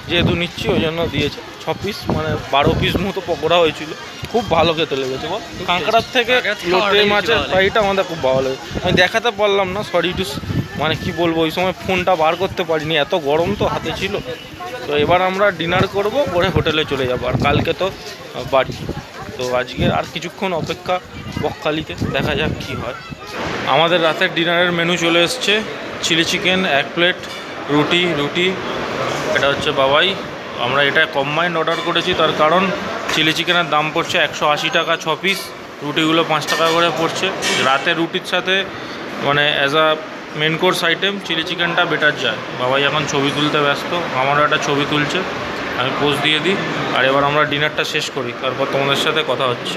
যেহেতু নিচ্ছি ওই জন্য দিয়েছে। 6 পিস মানে 12 পিস মতো পকোড়া হয়েছিল, খুব ভালো খেতে লেগেছে বল। কাঁকড়ার থেকে লোটে মাছের ফ্রাইটা আমাদের খুব ভালো লেগেছে। আমি দেখাতে পারলাম না, সরি টু, মানে কি বলবো, ওই সময় ফোনটা বার করতে পারিনি, এত গরম তো হাতে ছিল। তো এবার আমরা ডিনার করব, করে হোটেলে চলে যাবো, আর কালকে তো বাড়ি। তো আজকে আর কিছুক্ষণ অপেক্ষা বকখালিতে, দেখা যাক কী হয়। আমাদের রাতের ডিনারের মেনু চলে এসছে, চিলি চিকেন 1 প্লেট, রুটি, এটা হচ্ছে বাবাই। আমরা এটা কম্বাইন্ড অর্ডার করেছি, তার কারণ চিলি চিকেনের দাম পড়ছে 180 টাকা 6 পিস, রুটিগুলো 5 টাকা করে পড়ছে। রাতে রুটির সাথে মানে as a main course item chilli চিকেনটা বেটার যায়। বাবাই এখন ছবি তুলতে ব্যস্ত, আমারও একটা ছবি তুলছে, আমি পোজ দিয়ে দিই। আর এবার আমরা ডিনারটা শেষ করি, তারপর তোমাদের সাথে কথা হচ্ছে।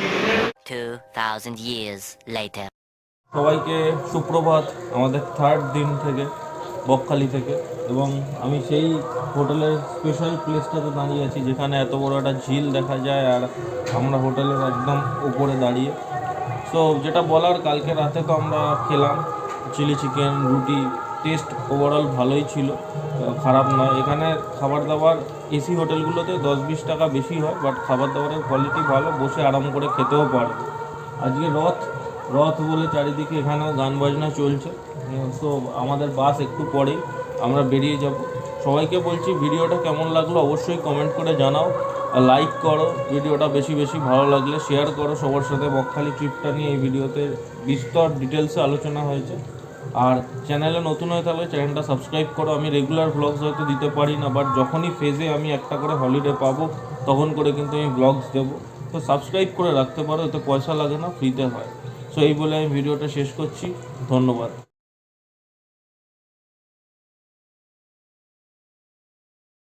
2000 years later. সবাইকে সুপ্রভাত আমাদের 3rd দিন থেকে বকখালি থেকে, এবং আমি সেই হোটেলের স্পেশাল প্লেসটাতে দাঁড়িয়ে আছি যেখানে এত বড় একটা ঝিল দেখা যায়, আর আমরা হোটেলের একদম উপরে দাঁড়িয়ে। সো যেটা বলার, কালকে রাতে তো আমরা খেলাম চিলি চিকেন, রুটি, টেস্ট ওভারঅল ভালোই ছিল, খারাপ নয়। এখানে খাবার দাবার এসি হোটেলগুলোতে 10-20 টাকা বেশি হয়, বাট খাবার দাবারের কোয়ালিটি ভালো, বসে আরাম করে খেতেও পারে। আজকে রথ বলে চারিদিকে এখানেও গান বাজনা চলছে। সো আমাদের বাস একটু পরেই, আমরা বেরিয়ে যাব। সবাইকে বলছি ভিডিওটা কেমন লাগলো অবশ্যই কমেন্ট করে জানাও, লাইক করো, ভিডিওটা বেশি ভালো লাগলে শেয়ার করো সবার সাথে। বকখালি ট্রিপটা নিয়ে এই ভিডিওতে বিস্তর ডিটেলসে আলোচনা হয়েছে। আর চ্যানেলে নতুন হয়ে থাকলে চ্যানেলটা সাবস্ক্রাইব করো। আমি রেগুলার ব্লগস হয়তো দিতে পারি না, বাট যখনই ফেজে আমি একটা করে হলিডে পাবো তখন করে কিন্তু আমি ব্লগস দেবো। তো সাবস্ক্রাইব করে রাখতে পারো, এতে পয়সা লাগে না, ফ্রিতে হয়। সো এই বলে আমি ভিডিওটা শেষ করছি, ধন্যবাদ।